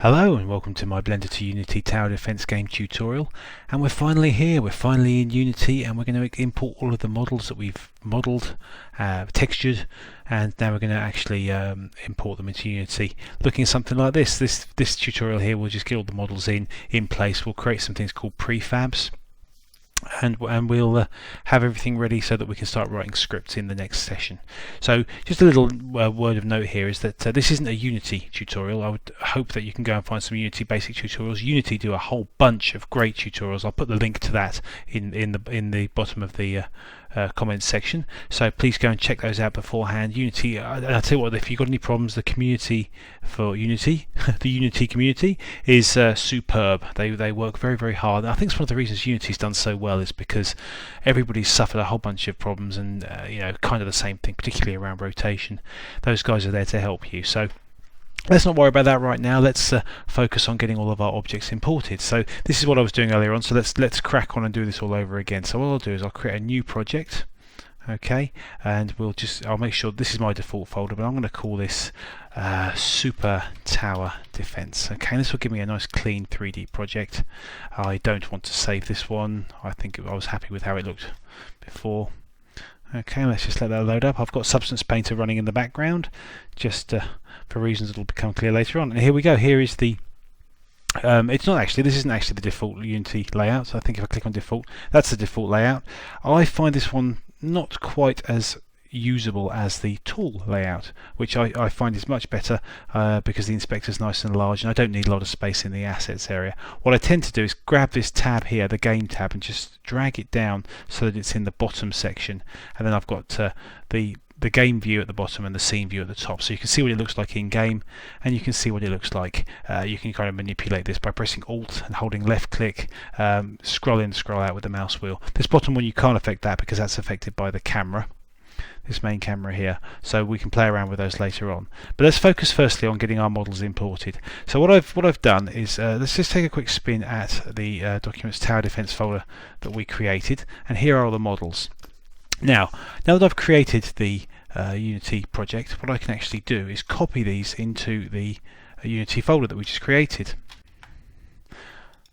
Hello and welcome to my Blender to Unity Tower Defense game tutorial, and we're finally here, we're finally in Unity, and we're going to import all of the models that we've modeled, textured, and now we're going to actually import them into Unity looking at something like this. This tutorial here will just get all the models in place. We'll create some things called prefabs, and we'll have everything ready so that we can start writing scripts in the next session. So just a little word of note here is that this isn't a Unity tutorial. I would hope that you can go and find some Unity basic tutorials. Unity do a whole bunch of great tutorials. I'll put the link to that in the bottom of the comments section, so please go and check those out beforehand. Unity, I'll tell you what, if you've got any problems, the community for Unity, the Unity community is superb. They work very hard. I think it's one of the reasons Unity's done so well is because everybody's suffered a whole bunch of problems, and kind of the same thing, particularly around rotation. Those guys are there to help you. So let's not worry about that right now. Let's focus on getting all of our objects imported. So this is what I was doing earlier on, so let's crack on and do this all over again. So what I'll do is I'll create a new project, okay, and I'll make sure this is my default folder, but I'm going to call this Super Tower Defense. Okay, and this will give me a nice clean 3D project. I don't want to save this one. I think I was happy with how it looked before. Okay, let's just let that load up. I've got Substance Painter running in the background, just for reasons that will become clear later on. And here we go. Here is the this isn't actually the default Unity layout. So I think if I click on default, that's the default layout. I find this one not quite as usable as the tool layout, which I find is much better because the inspector is nice and large and I don't need a lot of space in the assets area. What I tend to do is grab this tab here, the game tab, and just drag it down so that it's in the bottom section, and then I've got the game view at the bottom and the scene view at the top, so you can see what it looks like in game, and you can see what it looks like. You can kind of manipulate this by pressing Alt and holding left click, scroll in, scroll out with the mouse wheel. This bottom one you can't affect that because that's affected by the camera, this main camera here, so we can play around with those later on. But let's focus firstly on getting our models imported. So what I've done is let's just take a quick spin at the Documents Tower Defense folder that we created, and here are all the models. Now that I've created the Unity project, what I can actually do is copy these into the Unity folder that we just created.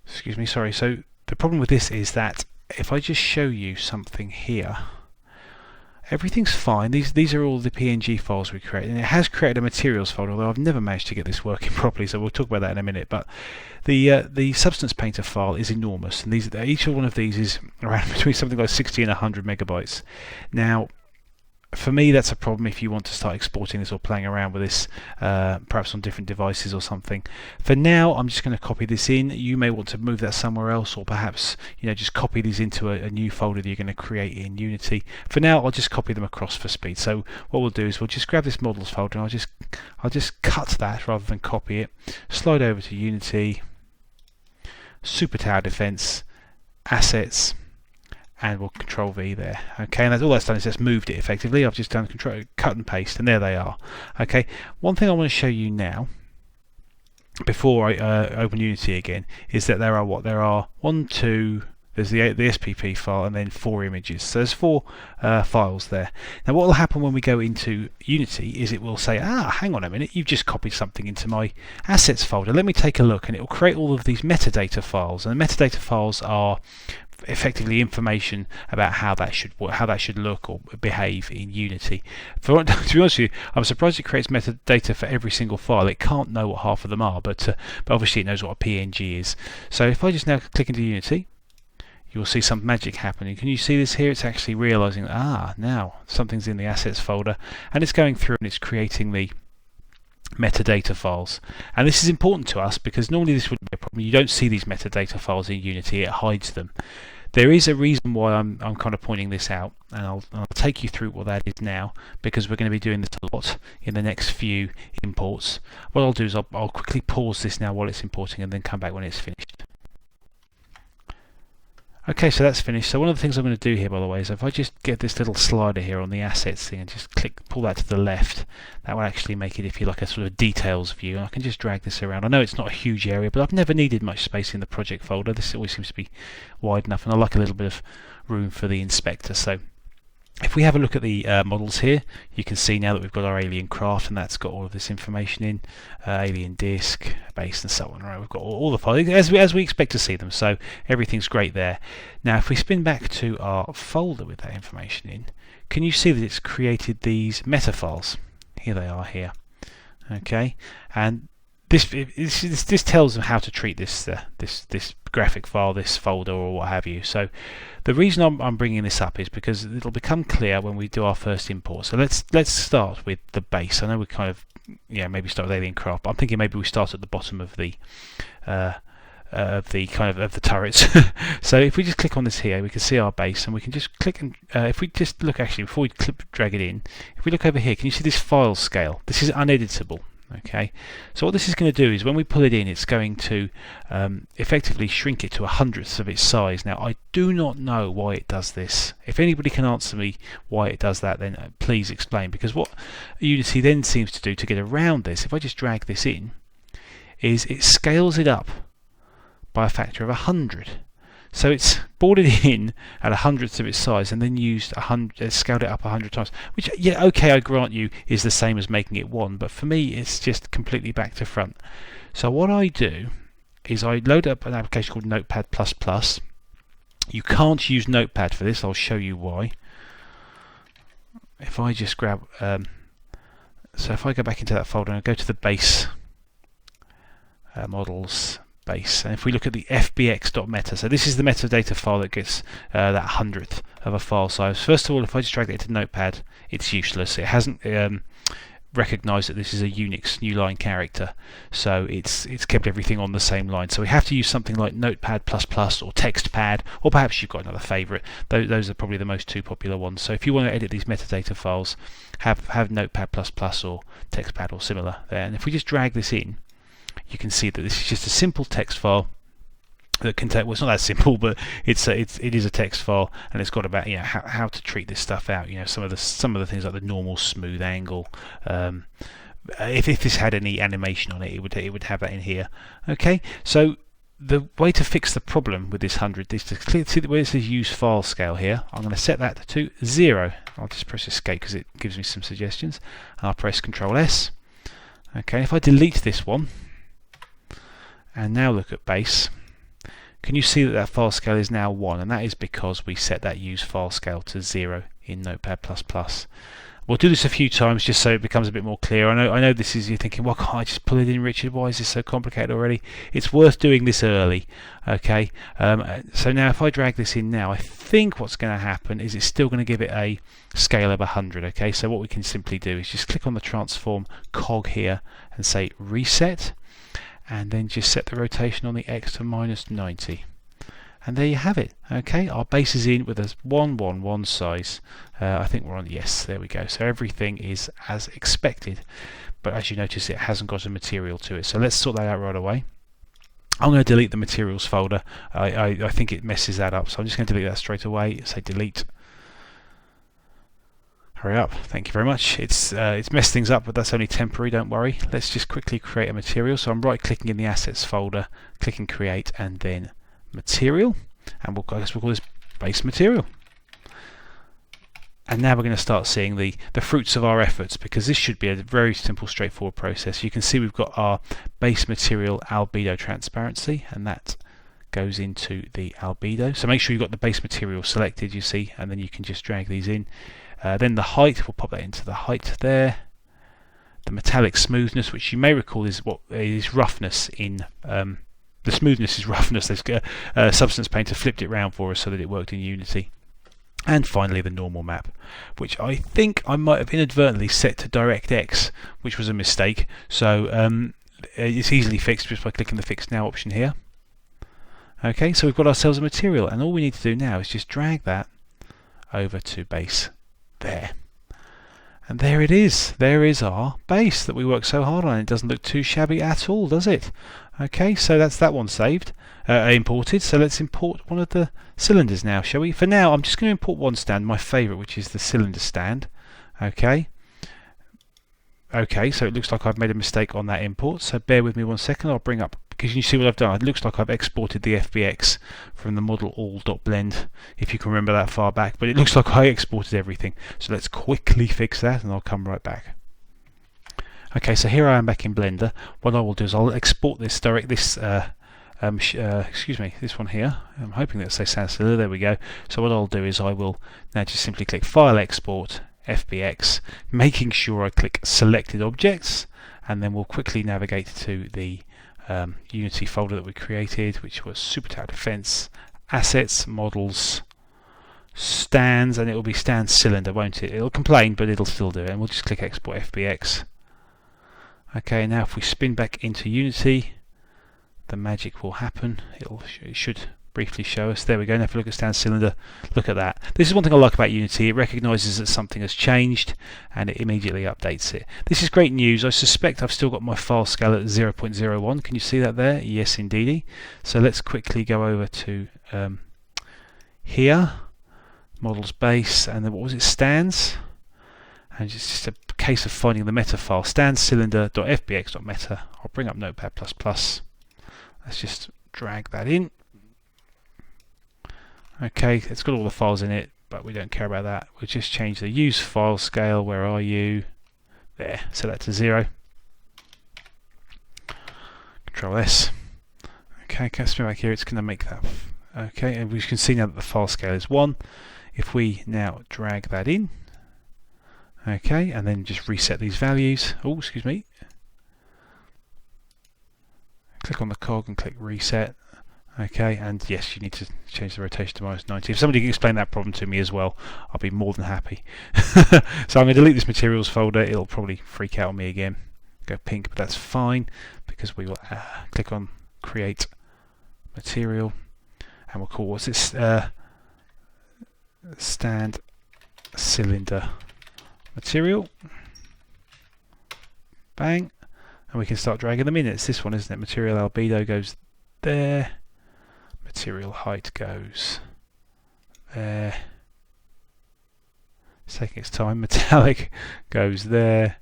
Excuse me, sorry. So the problem with this is that if I just show you something here, everything's fine. These are all the PNG files we created, and it has created a materials folder, although I've never managed to get this working properly, so we'll talk about that in a minute. But the Substance Painter file is enormous, and each one of these is around between something like 60 and 100 megabytes. Now, for me, that's a problem if you want to start exporting this or playing around with this, perhaps on different devices or something. For now, I'm just going to copy this in. You may want to move that somewhere else, or perhaps just copy these into a new folder that you're going to create in Unity. For now, I'll just copy them across for speed. So what we'll do is we'll just grab this models folder, and I'll just cut that rather than copy it. Slide over to Unity, Super Tower Defense, Assets, and we'll Control V there. Okay, and all that's done is just moved it effectively. I've just done Control cut and paste, and there they are. Okay, one thing I want to show you now before I open Unity again is that there are there's the SPP file and then 4 images. So there's 4 files there. Now what will happen when we go into Unity is it will say, hang on a minute, you've just copied something into my assets folder. Let me take a look, and it will create all of these metadata files. And the metadata files are effectively information about how that should look or behave in Unity. To be honest with you, I'm surprised it creates metadata for every single file. It can't know what half of them are, but obviously it knows what a PNG is. So if I just now click into Unity, you'll see some magic happening. Can you see this here? It's actually realizing, now something's in the assets folder, and it's going through and it's creating the metadata files. And this is important to us because normally this wouldn't be a problem. You don't see these metadata files in Unity, it hides them. There is a reason why I'm kind of pointing this out, and I'll take you through what that is now, because we're going to be doing this a lot in the next few imports. What I'll do is I'll quickly pause this now while it's importing, and then come back when it's finished. Okay, so that's finished. So one of the things I'm going to do here, by the way, is if I just get this little slider here on the assets thing and just pull that to the left, that will actually make it, if you like, a sort of details view. And I can just drag this around. I know it's not a huge area, but I've never needed much space in the project folder. This always seems to be wide enough, and I like a little bit of room for the inspector. So If we have a look at the models here, you can see now that we've got our alien craft, and that's got all of this information in, alien disc, base, and so on. Right, we've got all the files as we expect to see them, so everything's great there. Now, if we spin back to our folder with that information in, can you see that it's created these meta files? Here they are here. Okay, and this tells them how to treat this graphic file, this folder, or what have you. So the reason I'm bringing this up is because it'll become clear when we do our first import. So let's start with the base. I know we kind of maybe start with alien craft, but I'm thinking maybe we start at the bottom of the turrets. So if we just click on this here, we can see our base, and we can just click and if we just look, actually before we drag it in, if we look over here, can you see this file scale? This is uneditable. Okay, so what this is going to do is when we pull it in, it's going to effectively shrink it to 1/100th of its size. Now, I do not know why it does this. If anybody can answer me why it does that, then please explain, because what Unity then seems to do to get around this, if I just drag this in, is it scales it up by a factor of 100. So it's brought it in at 1/100th of its size and then scaled it up 100 times, which, yeah, okay, I grant you, is the same as making it 1, but for me it's just completely back to front. So what I do is I load up an application called Notepad++. You can't use Notepad for this, I'll show you why. If I just grab, so if I go back into that folder and I go to the base models, base, and if we look at the fbx.meta, so this is the metadata file that gets that 100th of a file size. First of all, if I just drag it into Notepad, it's useless. It hasn't recognized that this is a Unix new line character, so it's kept everything on the same line. So we have to use something like Notepad++ or TextPad, or perhaps you've got another favorite. Those are probably the most two popular ones. So if you want to edit these metadata files, have Notepad++ or TextPad or similar there. And if we just drag this in, you can see that this is just a simple text file that contains, well, it's not that simple, but it is a text file, and it's got about how to treat this stuff out. Some of the things like the normal smooth angle. If this had any animation on it, it would have that in here. Okay, so the way to fix the problem with this 100 is to see where it says use file scale here. I'm going to set that to 0. I'll just press escape because it gives me some suggestions, and I'll press Control S. Okay, if I delete this one and now look at base, can you see that file scale is now 1? And that is because we set that use file scale to 0 in Notepad++. We'll do this a few times just so it becomes a bit more clear. I know this is, you're thinking, well, can't I just pull it in, Richard? Why is this so complicated already? It's worth doing this early. Okay, so now if I drag this in now, I think what's going to happen is it's still going to give it a scale of 100. Okay, so what we can simply do is just click on the transform cog here and say reset, and then just set the rotation on the X to -90. And there you have it. Okay, our base is in with a 111 size. I think we're on, yes, there we go. So everything is as expected, but as you notice, it hasn't got a material to it. So let's sort that out right away. I'm going to delete the materials folder. I think it messes that up, so I'm just going to delete that straight away. Say delete. Hurry up, thank you very much. It's messed things up, but that's only temporary, don't worry. Let's just quickly create a material. So I'm right clicking in the assets folder, clicking create, and then material, and I guess we'll call this base material. And now we're going to start seeing the fruits of our efforts, because this should be a very simple, straightforward process. You can see we've got our base material albedo transparency, and that goes into the albedo. So make sure you've got the base material selected, you see, and then you can just drag these in. Then the height, we'll pop that into the height there. The metallic smoothness, which you may recall is what is roughness in the smoothness is roughness. There's Substance Painter flipped it round for us so that it worked in Unity. And finally the normal map, which I think I might have inadvertently set to DirectX, which was a mistake. So it's easily fixed just by clicking the Fix Now option here. Okay, so we've got ourselves a material, and all we need to do now is just drag that over to base there. And there it is. There is our base that we worked so hard on. It doesn't look too shabby at all, does it? Okay, so that's that one saved, imported. So let's import one of the cylinders now, shall we? For now, I'm just going to import one stand, my favourite, which is the cylinder stand. Okay. Okay, so it looks like I've made a mistake on that import. So bear with me 1 second. I'll bring up because you see what I've done. It looks like I've exported the FBX from the model all.blend, if you can remember that far back, but it looks like I exported everything. So let's quickly fix that and I'll come right back. Okay, so here I am back in Blender. What I will do is I'll export this excuse me, this one here. I'm hoping that say sans cylinder. There we go. So what I'll do is I will now just simply click File, Export, FBX, making sure I click Selected Objects, and then we'll quickly navigate to the Unity folder that we created, which was Super Tower Defense, Assets, Models, Stands, and it will be Stand Cylinder, won't it? It'll complain, but it'll still do it. And we'll just click Export FBX. Okay, now if we spin back into Unity, the magic will happen. It should briefly show us. There we go. Now if we look at Stand Cylinder, look at that. This is one thing I like about Unity. It recognises that something has changed and it immediately updates it. This is great news. I suspect I've still got my file scale at 0.01. Can you see that there? Yes, indeedy. So let's quickly go over to here, Models Base, and then what was it? Stands. And it's just a case of finding the meta file. Stand cylinder.fbx.meta. I'll bring up Notepad++. Let's just drag that in. Okay, it's got all the files in it, but we don't care about that. We'll just change the use file scale. Where are you? There, set that to 0. Control S. Okay, let's go back here. It's going to make that. Okay, and we can see now that the file scale is 1. If we now drag that in, okay, and then just reset these values. Oh, excuse me. Click on the cog and click reset. Okay, and yes, you need to change the rotation to -90. If somebody can explain that problem to me as well, I'll be more than happy. So I'm going to delete this materials folder. It'll probably freak out on me again. Go pink, but that's fine because we will click on create material, and we'll call what's this stand cylinder material. Bang. And we can start dragging them in. It's this one, isn't it? Material albedo goes there. Material height goes there. It's taking its time. Metallic goes there.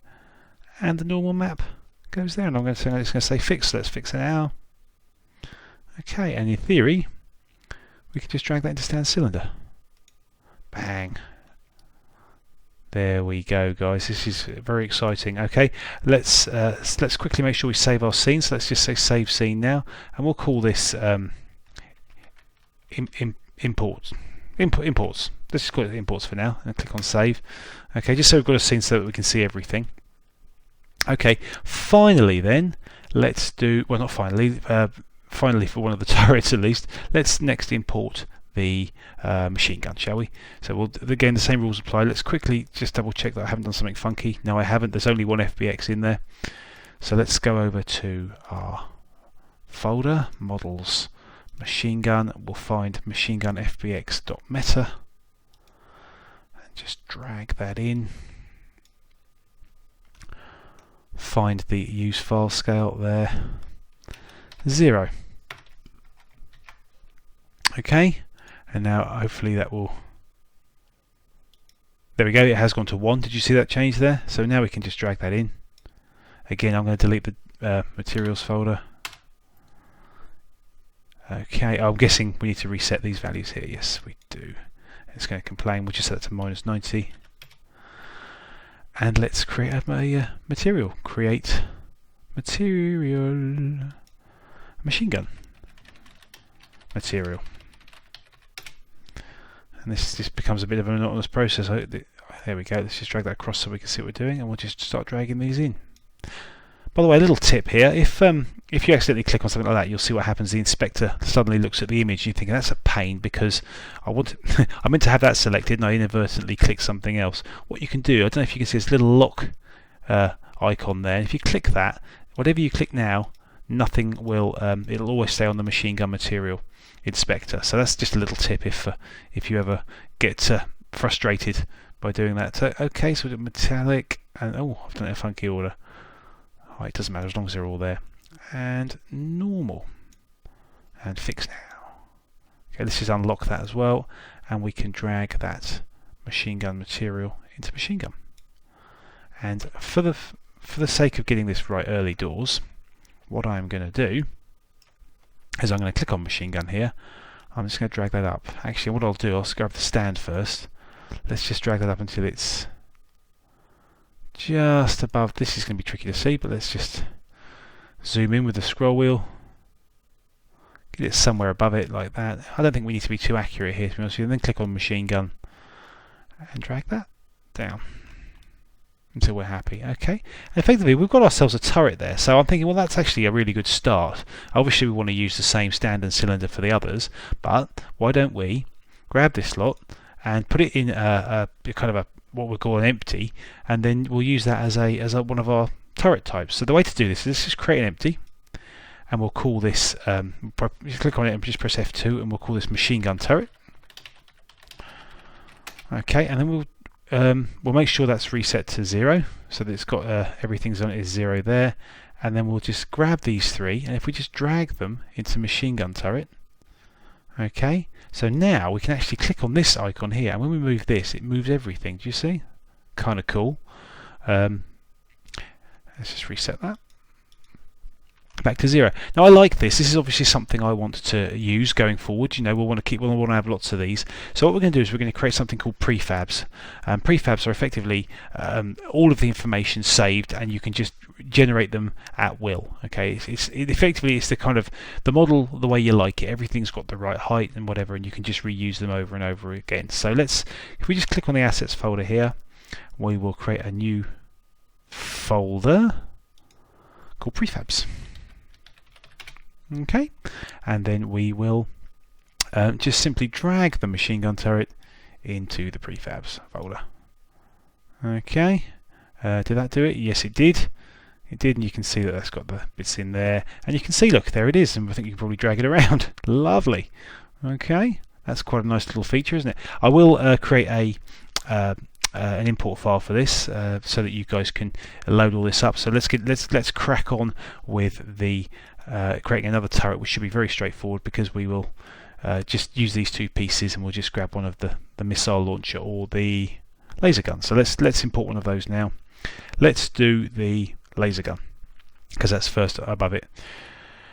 And the normal map goes there. And I'm just going to say fix. Let's fix it now. Okay, and in theory, we can just drag that into stand cylinder. Bang. There we go, guys. This is very exciting. Okay, let's quickly make sure we save our scene. So let's just say save scene now, and we'll call this imports. Let's just call it imports for now, and click on save. Okay, just so we've got a scene so that we can see everything. Okay, finally then, let's do well. Not finally. Finally, for one of the turrets at least, let's next import the machine gun, shall we? So we'll again the same rules apply. Let's quickly just double check that I haven't done something funky. No, I haven't. There's only one FBX in there. So let's go over to our folder, models, machine gun. We'll find machine gun FBX.meta and just drag that in. Find the use file scale there, 0. Okay. And now hopefully that will, there we go, it has gone to 1. Did you see that change there? So now we can just drag that in. Again, I'm going to delete the materials folder. Okay, I'm guessing we need to reset these values here. Yes, we do. It's going to complain. We'll just set that to -90. And let's create a material. Create material. Machine gun. Material. And this just becomes a bit of a monotonous process. There we go. Let's just drag that across so we can see what we're doing, and we'll just start dragging these in. By the way, a little tip here: if you accidentally click on something like that, you'll see what happens. The inspector suddenly looks at the image, and you think that's a pain because I meant to have that selected, and I inadvertently clicked something else. What you can do, I don't know if you can see this little lock icon there. If you click that, whatever you click now, nothing will. It'll always stay on the machine gun material inspector. So that's just a little tip if you ever get frustrated by doing that. So, okay, so we've got metallic and I've done it in a funky order. Oh, it doesn't matter as long as they're all there. And normal and fix now. Okay, let's just unlock that as well, and we can drag that machine gun material into machine gun. And for the sake of getting this right early doors, what I'm going to do is I'm going to click on machine gun here. I'm just going to drag that up. Actually, what I'll do, I'll grab the stand first. Let's just drag that up until it's just above. This is going to be tricky to see, but let's just zoom in with the scroll wheel. Get it somewhere above it like that. I don't think we need to be too accurate here, to be honest with you. And then click on machine gun and drag that down until we're happy. Okay, and effectively we've got ourselves a turret there, so I'm thinking, well, that's actually a really good start. Obviously we want to use the same stand and cylinder for the others, but why don't we grab this lot and put it in a kind of a what we call an empty, and then we'll use that as a one of our turret types. So the way to do this is let's just create an empty, and we'll call this just click on it and just press F2, and we'll call this machine gun turret. Okay, and then we'll make sure that's reset to 0, so that it's got everything's on it is 0 there, and then we'll just grab these three, and if we just drag them into machine gun turret, okay, so now we can actually click on this icon here, and when we move this, it moves everything. Do you see? Kind of cool. Let's just reset that back to 0. Now I like this. This is obviously something I want to use going forward. You know, we'll want to have lots of these. So what we're going to do is we're going to create something called prefabs. Prefabs are effectively all of the information saved, and you can just generate them at will. Okay, effectively it's the kind of the model the way you like it. Everything's got the right height and whatever, and you can just reuse them over and over again. So if we just click on the assets folder here, we will create a new folder called prefabs. Okay, and then we will just simply drag the machine gun turret into the prefabs folder. Okay, did that do it? Yes, it did. It did, and you can see that that's got the bits in there, and you can see, look, there it is, and I think you can probably drag it around. Lovely. Okay, that's quite a nice little feature, isn't it? I will create an import file for this so that you guys can load all this up. So let's crack on with the creating another turret, which should be very straightforward, because we will just use these two pieces, and we'll just grab one of the missile launcher or the laser gun. So let's import one of those now. Let's do the laser gun, because that's first above it.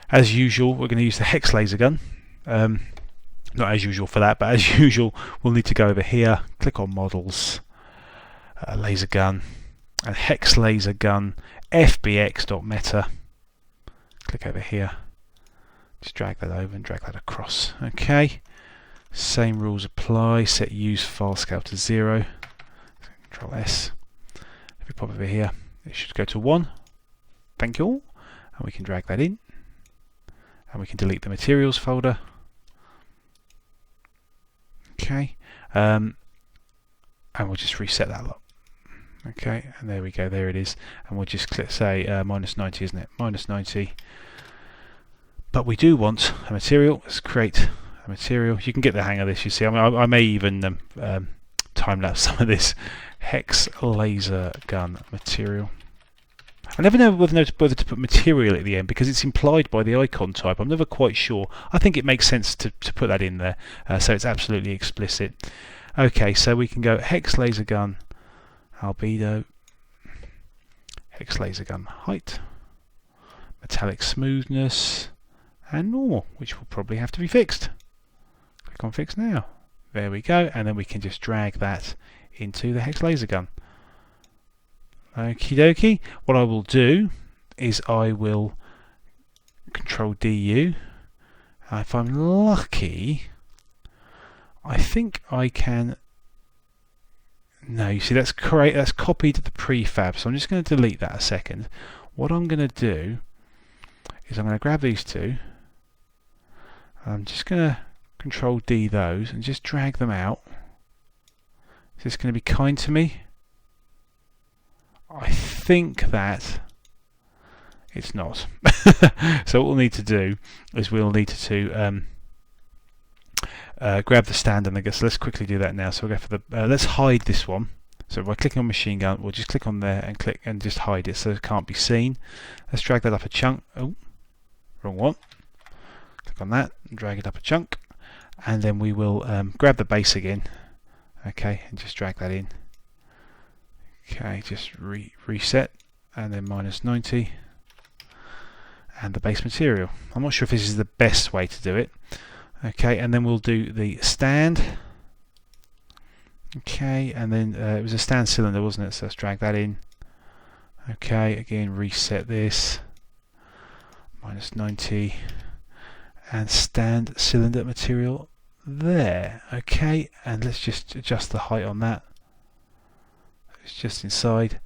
As usual, we're going to use the hex laser gun. Not as usual for that, but as usual, we'll need to go over here, click on models, laser gun, and hex laser gun, fbx.meta. Click over here, just drag that over and drag that across. Okay, same rules apply. Set use file scale to 0. Control S. If we pop over here, it should go to 1. Thank you all. And we can drag that in, and we can delete the materials folder. Okay, and we'll just reset that lot. Okay, and there we go, there it is, and we'll just click, say -90, isn't it? -90. But we do want a material. Let's create a material. You can get the hang of this, you see. I may even time lapse some of this. Hex laser gun material. I never know whether to put material at the end, because it's implied by the icon type. I'm never quite sure. I think it makes sense to put that in there, so it's absolutely explicit. Okay, so we can go hex laser gun albedo, hex laser gun height, metallic smoothness, and normal, which will probably have to be fixed. Click on fix now. There we go, and then we can just drag that into the hex laser gun. Okie dokie. What I will do is I will control DU. If I'm lucky, I think I can. No, you see, that's correct. That's copied the prefab. So I'm just going to delete that a second. What I'm going to do is I'm going to grab these two. I'm just going to control D those and just drag them out. Is this going to be kind to me? I think that it's not. So what we'll need to do is we'll need to grab the stand, and I guess let's quickly do that now. So we'll go for the let's hide this one. So by clicking on machine gun, we'll just click on there and click and just hide it so it can't be seen. Let's drag that up a chunk. Oh, wrong one. Click on that and drag it up a chunk, and then we will grab the base again. Okay, and just drag that in. Okay, just reset, and then -90, and the base material. I'm not sure if this is the best way to do it. Okay, and then we'll do the stand. Okay, and then it was a stand cylinder, wasn't it? So let's drag that in. Okay, again reset this. -90, and stand cylinder material there. Okay, and let's just adjust the height on that. It's just inside,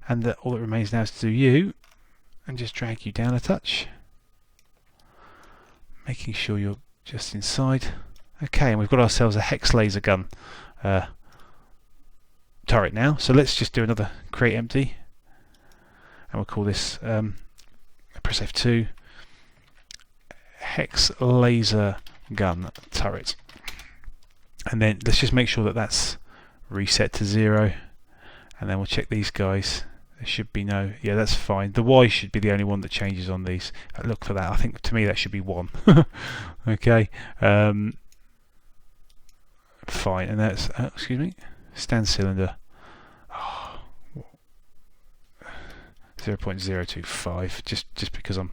and all that remains now is to do you, and just drag you down a touch, making sure you're just inside. Okay, and we've got ourselves a hex laser gun turret now. So let's just do another create empty, and we'll call this press F2 hex laser gun turret, and then let's just make sure that that's reset to 0, and then we'll check these guys. There should be no, yeah, that's fine. The Y should be the only one that changes on these. Look for that. I think to me that should be 1. Okay, fine, and that's excuse me, stand cylinder 0.025, just because I'm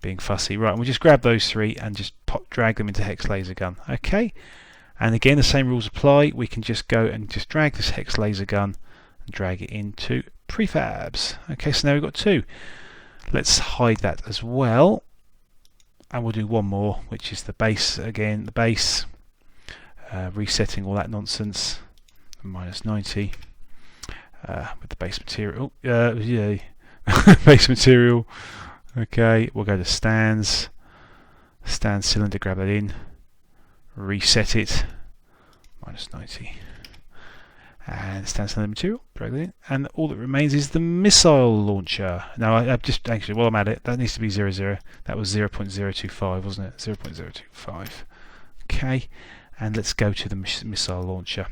being fussy. Right, and we'll just grab those 3 and just drag them into hex laser gun. Okay, and again the same rules apply. We can just go and just drag this hex laser gun and drag it into prefabs. Okay, so now we've got 2. Let's hide that as well, and we'll do one more, which is the base again. The base, resetting all that nonsense, -90 with the base material. Yeah, base material. Okay, we'll go to stands, stand cylinder, grab that in, reset it, -90, and stand cylinder material, drag that in, and all that remains is the missile launcher. Now I've just actually, while I'm at it, that needs to be 00. That was 0.025, wasn't it? 0.025. Okay, and let's go to the missile launcher.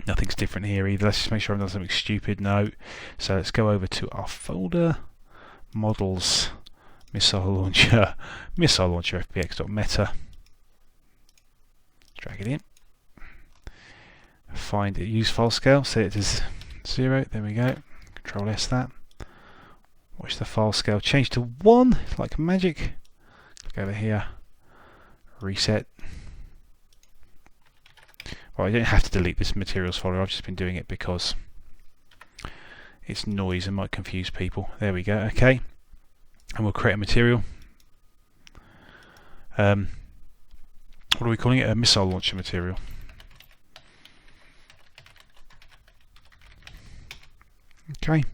Nothing's different here either. Let's just make sure I've done something stupid. No. So let's go over to our folder, models, missile launcher, fbx.meta. Drag it in. Find it, use file scale, set it to 0. There we go. Control S that. Watch the file scale change to 1 like magic. Click over here. Reset. Well, I don't have to delete this materials folder. I've just been doing it because it's noise and might confuse people. There we go. Okay, and we'll create a material. What are we calling it? A missile launcher material. Okay,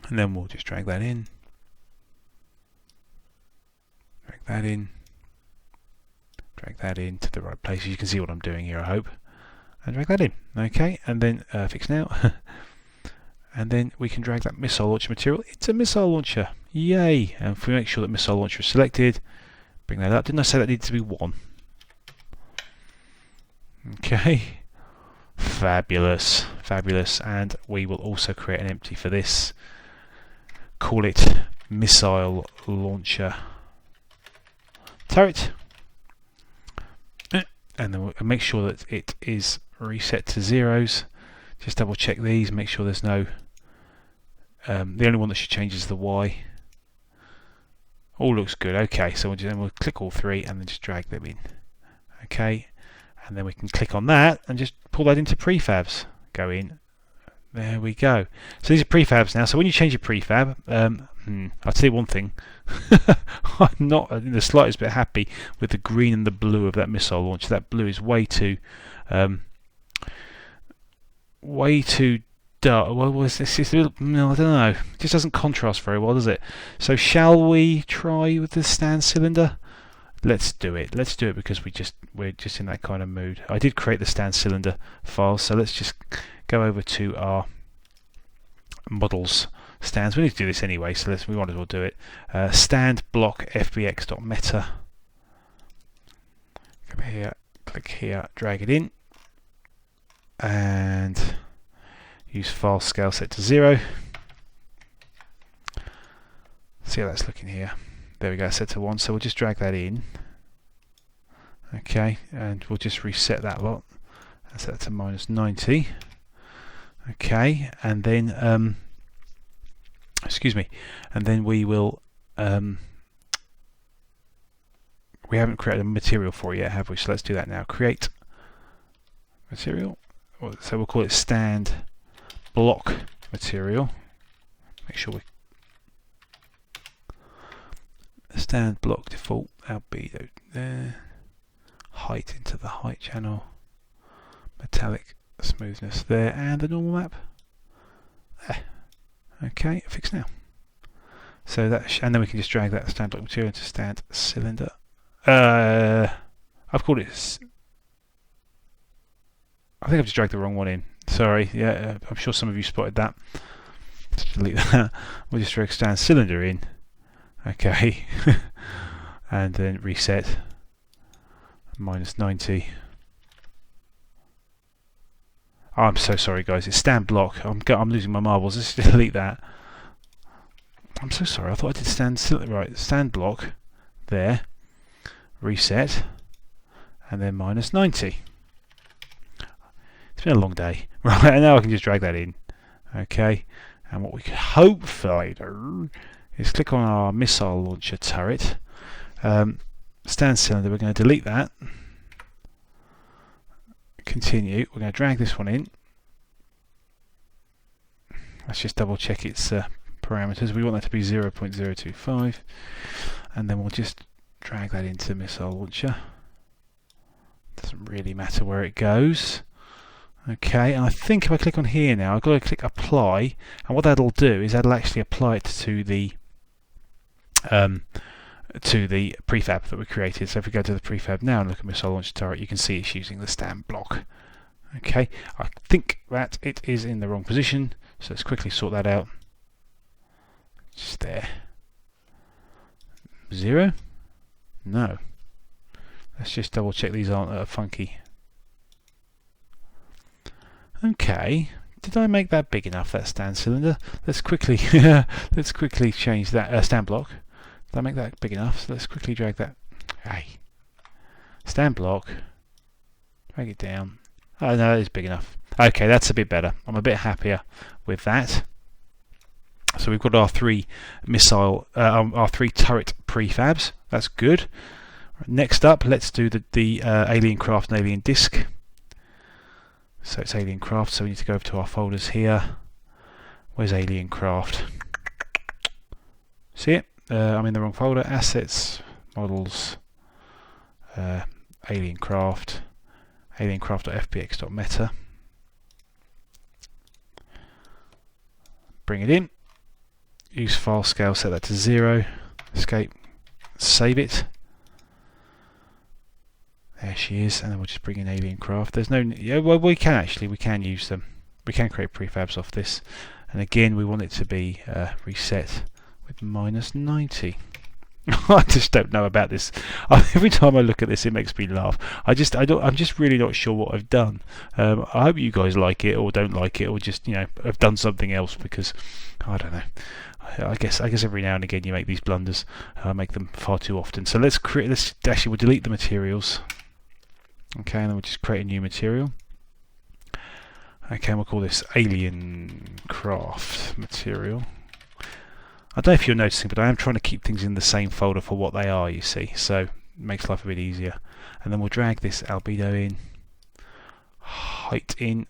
and then we'll just drag that in. Drag that in. Drag that into the right place. You can see what I'm doing here, I hope. And drag that in. Okay, and then fix now. And then we can drag that missile launcher material. It's a missile launcher. Yay! And if we make sure that missile launcher is selected, bring that up. Didn't I say that needed to be 1? Okay. Fabulous. Fabulous. And we will also create an empty for this. Call it missile launcher turret. And then we'll make sure that it is reset to 0s. Just double check these, make sure there's no the only one that should change is the Y. All looks good. Okay, so we'll click all 3 and then just drag them in. Okay, and then we can click on that and just pull that into prefabs. Go in. There we go. So these are prefabs now. So when you change your prefab, I'll tell you one thing. I'm not in the slightest bit happy with the green and the blue of that missile launcher. That blue is way too dark. Well, it's a little, no, I don't know. It just doesn't contrast very well, does it? So shall we try with the stand cylinder? Let's do it. Let's do it because we're just in that kind of mood. I did create the stand cylinder file, so let's just go over to our models stands. We need to do this anyway, so we might as well do it. Stand block fbx.meta. Come here, click here, drag it in, and use file scale set to 0. See how that's looking here. There we go, set to 1. So we'll just drag that in. Okay, and we'll just reset that lot and set that to -90. Okay, and then excuse me, and then we will we haven't created a material for it yet, have we? So let's do that now. Create material. So we'll call it stand block material. Make sure we stand block default albedo there. Height into the height channel. Metallic smoothness there, and the normal map there. Okay, fixed now. So that and then we can just drag that stand block material into stand cylinder. I've called it. I think I've just dragged the wrong one in. Sorry. Yeah, I'm sure some of you spotted that. Let's delete that. We'll just drag stand cylinder in. Okay, and then reset. -90. Oh, I'm so sorry, guys. It's stand block. I'm losing my marbles. Let's just delete that. I'm so sorry. I thought I did stand right. Stand block there. Reset, and then -90. It's been a long day. Right, and now I can just drag that in. Okay, and what we could hopefully do is click on our missile launcher turret. Stand cylinder. We're going to delete that. Continue. We're going to drag this one in. Let's just double check its parameters. We want that to be 0.025, and then we'll just drag that into the missile launcher. Doesn't really matter where it goes. Okay, and I think if I click on here now, I've got to click apply, and what that'll do is that'll actually apply it to the prefab that we created. So if we go to the prefab now and look at missile launcher turret, you can see it's using the stand block. Okay, I think that it is in the wrong position, so let's quickly sort that out. Just there. 0? No. Let's just double check these aren't funky. Okay, did I make that big enough, that stand cylinder? Let's quickly let's quickly change that stand block. Did I make that big enough? So let's quickly drag that. Hey, stand block. Drag it down. Oh no, that is big enough. Okay, that's a bit better. I'm a bit happier with that. So we've got our three our three turret prefabs. That's good. Next up, let's do the alien craft and alien disc. So it's alien craft. So we need to go over to our folders here. Where's alien craft? See it? I'm in the wrong folder. Assets, models, alien craft, aliencraft.fpx.meta. Bring it in. Use file scale. Set that to 0. Escape. Save it. There she is, and then we'll just bring in alien craft. There's no, yeah, well, we can use them. We can create prefabs off this, and again we want it to be reset with -90. I just don't know about this. Every time I look at this, it makes me laugh. I'm just really not sure what I've done. I hope you guys like it, or don't like it, or just have done something else, because I don't know. I guess every now and again you make these blunders. I make them far too often. So let's actually we'll delete the materials. Okay, and then we'll just create a new material. Okay, and we'll call this alien craft material. I don't know if you're noticing, but I am trying to keep things in the same folder for what they are, you see, so it makes life a bit easier. And then we'll drag this albedo in, height in,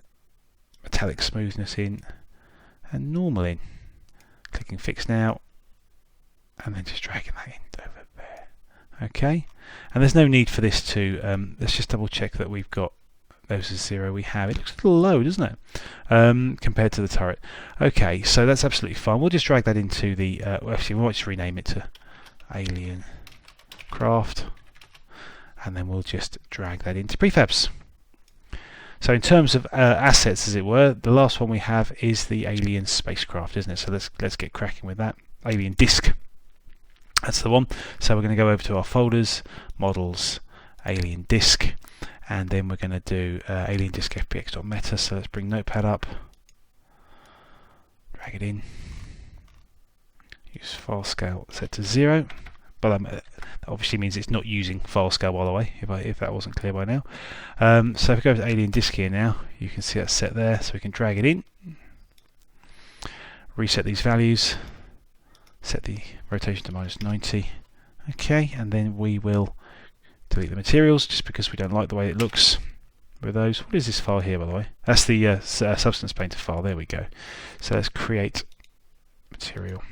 metallic smoothness in, and normal in. Clicking fix now, and then just dragging that in over there. Okay, and there's no need for this to, let's just double check that we've got those as 0. We have. It looks a little low, doesn't it, compared to the turret. Okay, so that's absolutely fine. We'll just drag that into the, actually we might just rename it to alien craft, and then we'll just drag that into prefabs. So in terms of assets, as it were, the last one we have is the alien spacecraft, isn't it? So let's get cracking with that. Alien disc, that's the one. So we're going to go over to our folders, models, alien disc, and then we're going to do alien disc fpx.meta. So let's bring Notepad up, drag it in, use file scale set to 0. But that obviously means it's not using file scale, by the way, if that wasn't clear by now. So if we go to alien disc here now, you can see that's set there, so we can drag it in, reset these values, set the rotation to -90. Okay, and then we will delete the materials just because we don't like the way it looks with those. What is this file here, by the way? That's the Substance Painter file. There we go. So let's create material,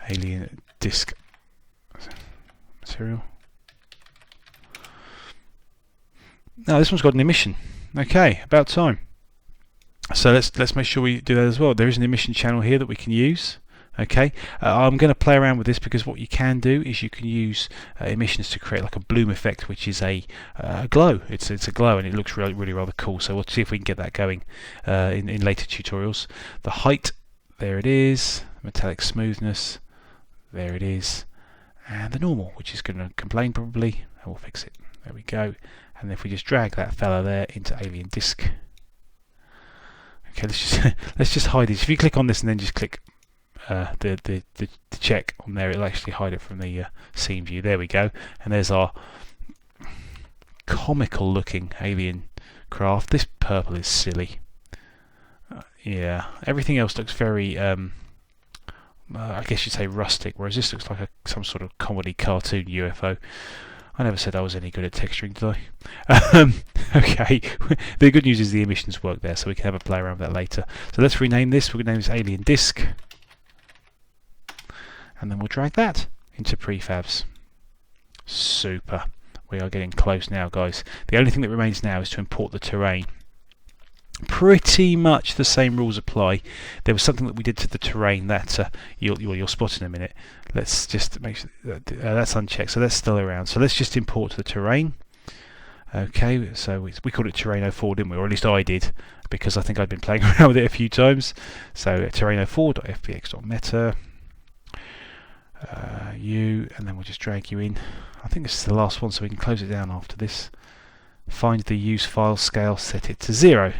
alien disk material. Now this one's got an emission. Okay, about time. So let's make sure we do that as well. There is an emission channel here that we can use. Okay, I'm going to play around with this because what you can do is you can use emissions to create like a bloom effect, which is a glow. It's a glow and it looks really rather cool. So we'll see if we can get that going in later tutorials. The height, there it is. Metallic smoothness, there it is. And the normal, which is going to complain probably, and we'll fix it. There we go. And if we just drag that fella there into alien disk. Okay, let's just hide this. If you click on this and then just click the check on there, it'll actually hide it from the scene view. There we go. And there's our comical looking alien craft. This purple is silly. Yeah, everything else looks very I guess you'd say rustic, whereas this looks like some sort of comedy cartoon UFO. I never said I was any good at texturing, did I? Okay, the good news is the emissions work there, so we can have a play around with that later. So let's rename this. We're going to name this Alien Disk, and then we'll drag that into prefabs. Super. We are getting close now, guys. The only thing that remains now is to import the terrain. Pretty much the same rules apply. There was something that we did to the terrain that you'll spot in a minute. Let's just make sure that's unchecked, so that's still around. So let's just import the terrain. Okay, so we called it terrain 04, didn't we? Or at least I did, because I think I'd been playing around with it a few times. So terrain04.fbx.meta you, and then we'll just drag you in. I think this is the last one, so we can close it down after this. Find the use file scale, set it to 0.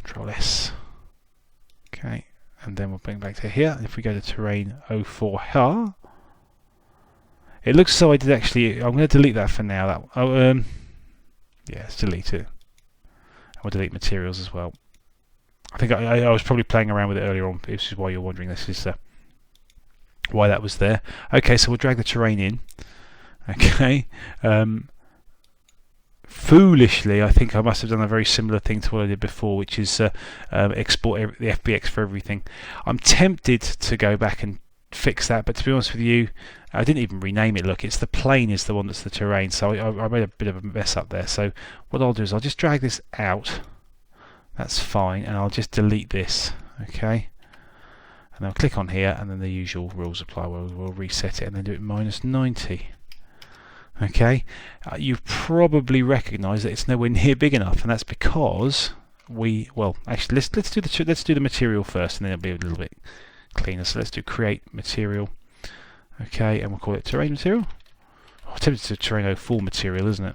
Control S. Okay, and then we'll bring back to here. If we go to terrain 04 here, it looks as though I did actually. I'm going to delete that for now. Yeah, let's delete it. And we'll delete materials as well. I think I was probably playing around with it earlier on. This is why you're wondering. This is why that was there. Okay, so we'll drag the terrain in. Okay. Foolishly, I think I must have done a very similar thing to what I did before, which is export the FBX for everything. I'm tempted to go back and fix that, but to be honest with you, I didn't even rename it. Look, it's the plane is the one that's the terrain, so I made a bit of a mess up there. So what I'll do is I'll just drag this out. That's fine, and I'll just delete this. Okay, and I'll click on here, and then the usual rules apply. We'll reset it and then do it -90. Okay, you've probably recognised that it's nowhere near big enough, and that's because actually let's do the material first, and then it'll be a little bit cleaner. So let's do create material. Okay, and we'll call it terrain material. I'm tempted to terrain 04 material, isn't it?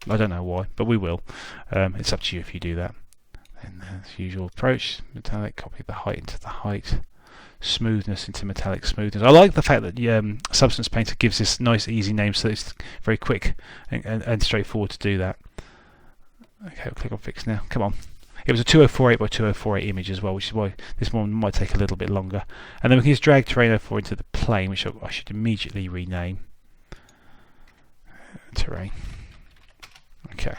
I don't know why, but we will. It's up to you if you do that. And as usual approach, metallic, copy the height into the height. Smoothness into metallic smoothness. I like the fact that Substance Painter gives this nice easy name, so it's very quick and straightforward to do that. Okay, we'll click on fix now. Come on. It was a 2048 by 2048 image as well, which is why this one might take a little bit longer. And then we can just drag terrain 04 into the plane, which I should immediately rename terrain. Okay.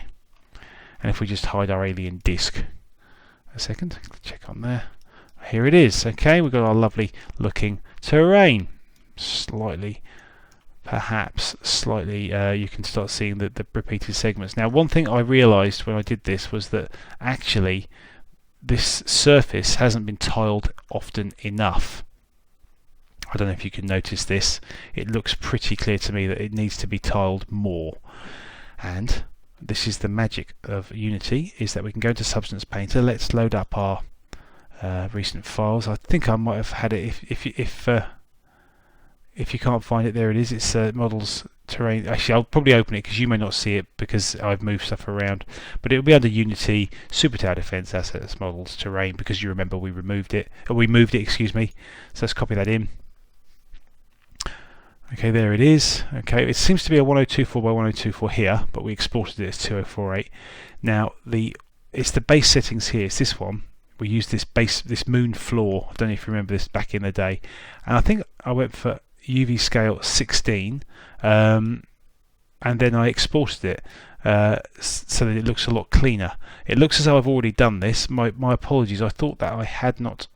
And if we just hide our alien disk a second, check on there. Here it is. Okay, we've got our lovely looking terrain. Perhaps slightly, you can start seeing the repeated segments. Now, one thing I realised when I did this was that actually this surface hasn't been tiled often enough. I don't know if you can notice this. It looks pretty clear to me that it needs to be tiled more. And this is the magic of Unity, is that we can go to Substance Painter. Let's load up our recent files. I think I might have had it. If you can't find it, there it is. It's models terrain. Actually, I'll probably open it because you may not see it because I've moved stuff around. But it'll be under Unity, Super Tower Defense Assets, Models, Terrain, because you remember we moved it. Excuse me. So let's copy that in. Okay, there it is. Okay, it seems to be a 1024 by 1024 here, but we exported it as 2048. Now it's the base settings here. It's this one. we used this moon floor. I don't know if you remember this back in the day, and I think I went for UV scale 16, and then I exported it so that it looks a lot cleaner. It looks as though I've already done this. My apologies. I thought that I had not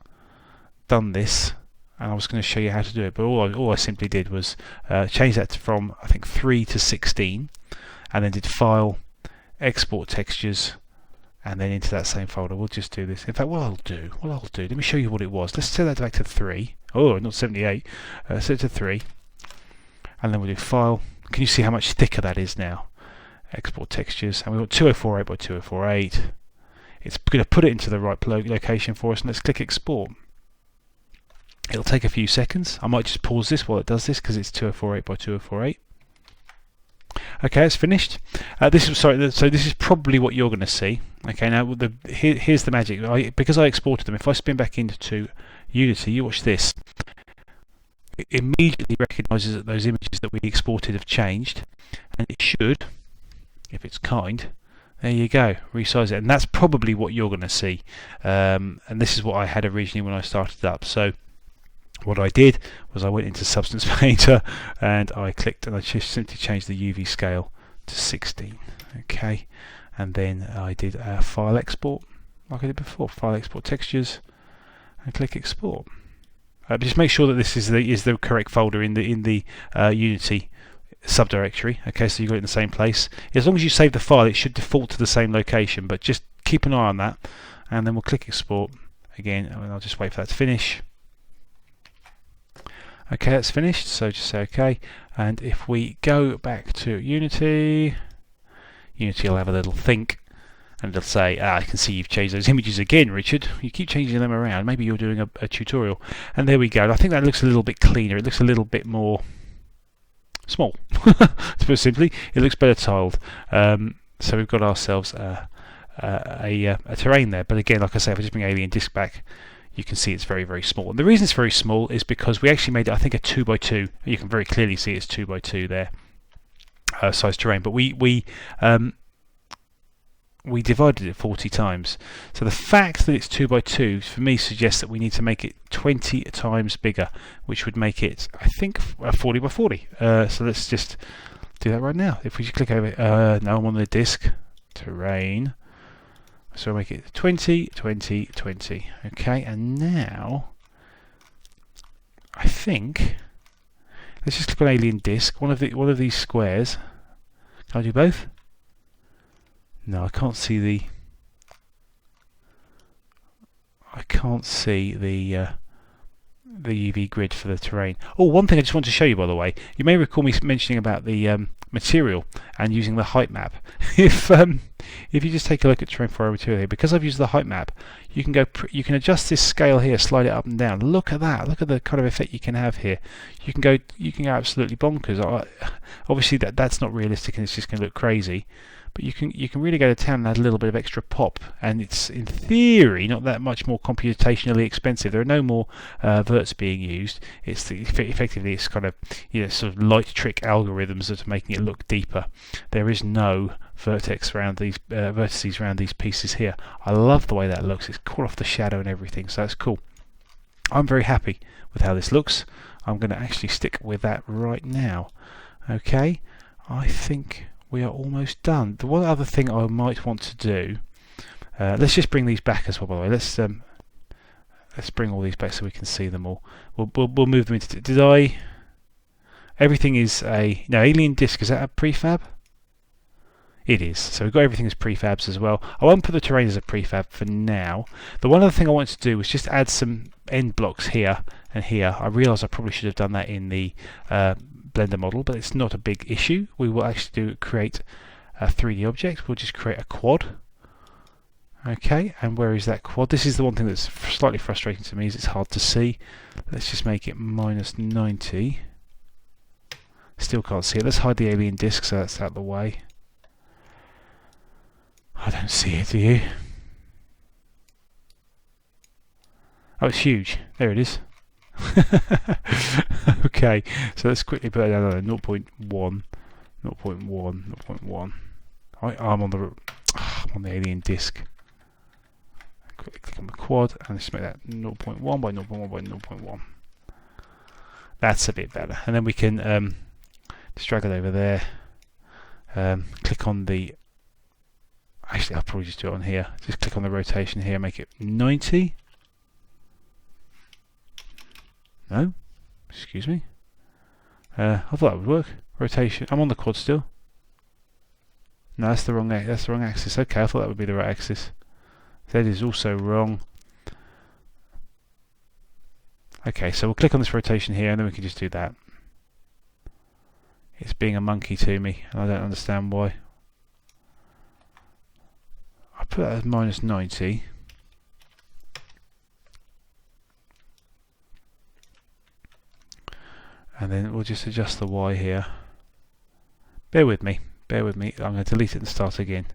done this, and I was going to show you how to do it, but all I simply did was change that from, I think, 3 to 16, and then did File, Export Textures, and then into that same folder. We'll just do this. In fact, what I'll do, let me show you what it was. Let's set that back to 3. Oh, not 78. Set it to 3, and then we'll do File. Can you see how much thicker that is now? Export Textures, and we've got 2048 by 2048. It's going to put it into the right location for us, and let's click Export. It'll take a few seconds. I might just pause this while it does this because it's 2048 by 2048. Okay, it's finished. So this is probably what you're going to see. Okay, now here's the magic. Because I exported them, if I spin back into Unity, you watch this. It immediately recognises that those images that we exported have changed, and it should, if it's kind, there you go, resize it. And that's probably what you're going to see. And this is what I had originally when I started up. So what I did was I went into Substance Painter and I clicked, and I just simply changed the UV scale to 16. Okay, and then I did a file export like I did before, file export textures, and click export. Just make sure that this is the correct folder in the Unity subdirectory. Okay, so you've got it in the same place. As long as you save the file, it should default to the same location, but just keep an eye on that. And then we'll click export again, and I'll just wait for that to finish. Okay, that's finished, so just say OK. And if we go back to Unity, Unity will have a little think, and it'll say, I can see you've changed those images again, Richard. You keep changing them around. Maybe you're doing a tutorial. And there we go. I think that looks a little bit cleaner. It looks a little bit more small, to put it simply. It looks better tiled. So we've got ourselves a terrain there. But again, like I say, if I just bring Alien Disk back, you can see it's very, very small. And the reason it's very small is because we actually made it, I think, a 2x2. You can very clearly see it's 2x2 there, size terrain. But we divided it 40 times. So the fact that it's 2x2 for me suggests that we need to make it 20 times bigger, which would make it, I think, 40 by 40. So let's just do that right now. If we just click over, now I'm on the disk, terrain. So I'll make it 20, 20, 20. Okay, and now I think let's just click on Alien Disk. One of these squares. Can I do both? No, I can't see the UV grid for the terrain. Oh, one thing I just want to show you, by the way. You may recall me mentioning about the material and using the height map. If you just take a look at terrain for our material here, because I've used the height map, you can adjust this scale here, slide it up and down. Look at that! Look at the kind of effect you can have here. You can go absolutely bonkers. Obviously, that's not realistic and it's just going to look crazy. But you can really go to town and add a little bit of extra pop, and it's in theory not that much more computationally expensive. There are no more verts being used. It's effectively it's kind of sort of light trick algorithms that are making it look deeper. There is no vertex around these vertices around these pieces here. I love the way that looks. It's caught off the shadow and everything, so that's cool. I'm very happy with how this looks. I'm going to actually stick with that right now. Okay, I think we are almost done. The one other thing I might want to do, let's just bring these back as well, by the way. Let's bring all these back so we can see them all. We'll move them into, everything is Alien Disk, is that a prefab? It is. So we've got everything as prefabs as well. I won't put the terrain as a prefab for now. The one other thing I wanted to do was just add some end blocks here and here. I realise I probably should have done that in the Blender model, but it's not a big issue. We will actually create a 3D object. We'll just create a quad. Okay, and where is that quad? This is the one thing that's slightly frustrating to me, is it's hard to see. Let's just make it -90. Still can't see it. Let's hide the Alien Disk so that's out of the way. I don't see it, do you? Oh, it's huge. There it is. Okay, so let's quickly put it down to 0.1, 0.1, 0.1. I'm on the Alien Disk. Click on the quad and just make that 0.1 by 0.1 by 0.1. That's a bit better. And then we can just drag it over there. Click on the... Actually, I'll probably just do it on here. Just click on the rotation here, make it 90. No? Excuse me. I thought that would work. Rotation. I'm on the quad still. No, that's the wrong axis. Okay, I thought that would be the right axis. That is also wrong. Okay, so we'll click on this rotation here and then we can just do that. It's being a monkey to me and I don't understand why. I put that as minus 90. And then we'll just adjust the Y here. Bear with me. I'm going to delete it and start again.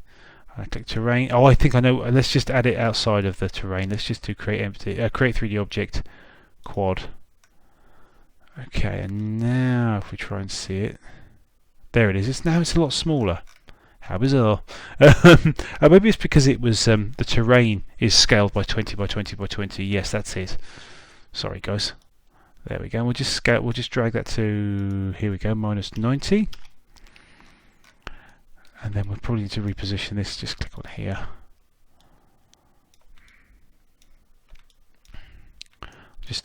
I click terrain. Oh, I think I know. Let's just add it outside of the terrain. Let's just do create 3D object quad. Okay, and now if we try and see it, there it is. It's a lot smaller. How bizarre. Maybe it's because it was the terrain is scaled by 20 by 20 by 20. Yes, that's it. Sorry, guys. There we go. We'll just drag that to, here we go, minus 90. And then we'll probably need to reposition this. Just click on here.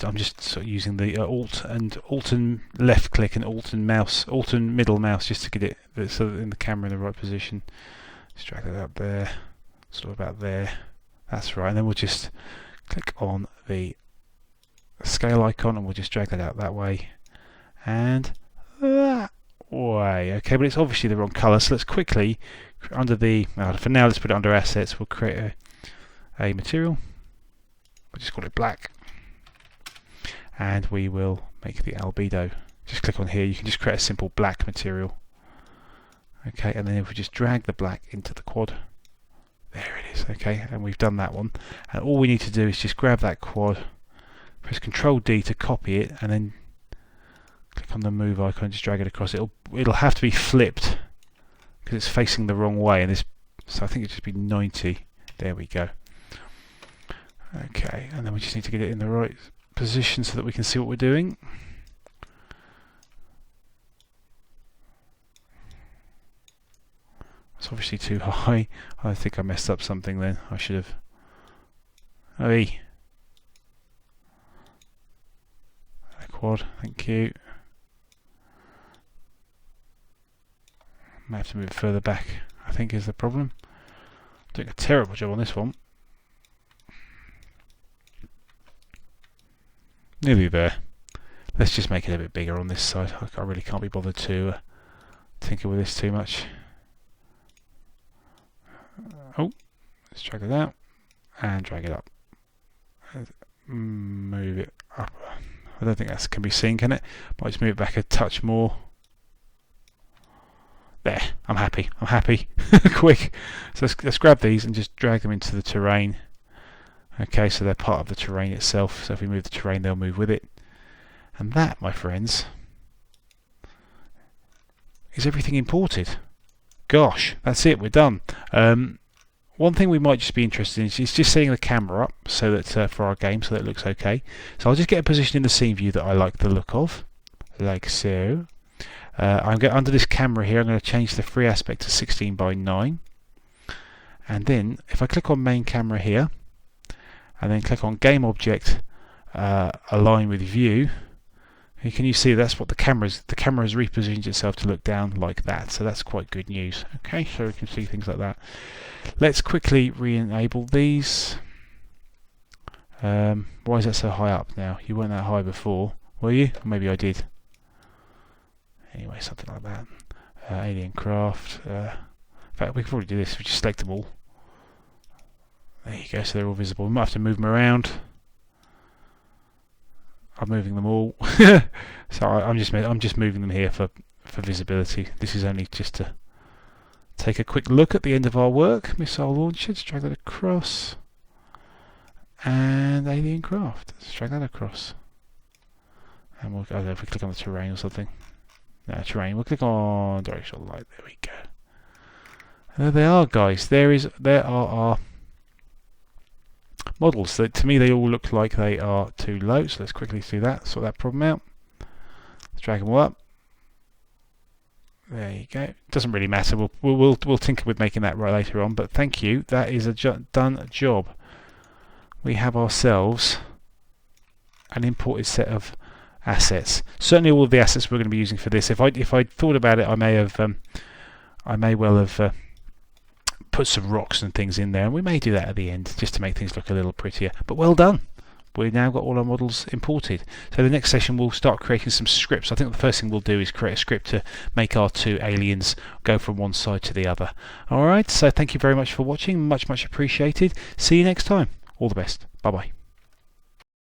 I'm just sort of using the Alt and left click and Alt and middle mouse just to get it so that in the camera in the right position. Just drag that up there, sort of about there. That's right. And then we'll just click on the scale icon and we'll just drag that out that way and that way. Okay, but it's obviously the wrong colour, so let's quickly under the for now let's put it under assets. We'll create a material. We'll just call it black and we will make the albedo. Just click on here, you can just create a simple black material. Okay, and then if we just drag the black into the quad, there it is. Okay, and we've done that one, and all we need to do is just grab that quad, press Ctrl D to copy it, and then click on the move icon and just drag it across. It'll have to be flipped because it's facing the wrong way, and this, so I think it should be 90. There we go. Okay, and then we just need to get it in the right position so that we can see what we're doing. It's obviously too high. I think I messed up something then. I should have. Hey. Quad, thank you. Might have to move it further back, I think is the problem. Doing a terrible job on this one. Nearly there. Let's just make it a bit bigger on this side. I really can't be bothered to tinker with this too much. Oh, let's drag it out and drag it up. Move it up. I don't think that can be seen, can it? Might just move it back a touch more. There, I'm happy. Quick. So let's grab these and just drag them into the terrain. Okay, so they're part of the terrain itself. So if we move the terrain, they'll move with it. And that, my friends, is everything imported. Gosh, that's it. We're done. One thing we might just be interested in is just setting the camera up so that for our game, so that it looks okay. So I'll just get a position in the scene view that I like the look of, like so. I'm going under this camera here. I'm going to change the free aspect to 16 by 9, and then if I click on main camera here, and then click on game object, align with view. Can you see that's what the camera has repositioned itself to look down like that, so that's quite good news. Okay, so we can see things like that. Let's quickly re-enable these. Why is that so high up now? You weren't that high before, were you? Or maybe I did. Anyway, something like that. Alien craft. In fact, we can probably do this. We just select them all. There you go. So they're all visible. We might have to move them around. I'm moving them all. So I'm just moving them here for visibility. This is only just to take a quick look at the end of our work. Missile launcher. Let's drag that across. And alien craft. Let's drag that across. And we'll, I don't know if we click on the terrain or something. No, terrain. We'll click on directional light. There we go. And there they are, guys. There are our models. So to me they all look like they are too low, so let's quickly do that, sort that problem out. Let's drag them all up. There you go. Doesn't really matter. We'll tinker with making that right later on. But thank you. That is a done job. We have ourselves an imported set of assets. Certainly, all of the assets we're going to be using for this. If I thought about it, I may well have put some rocks and things in there, and we may do that at the end just to make things look a little prettier. But well done. We've now got all our models imported. So the next session we'll start creating some scripts. I think the first thing we'll do is create a script to make our two aliens go from one side to the other. Alright, so thank you very much for watching. Much appreciated. See you next time. All the best. Bye bye.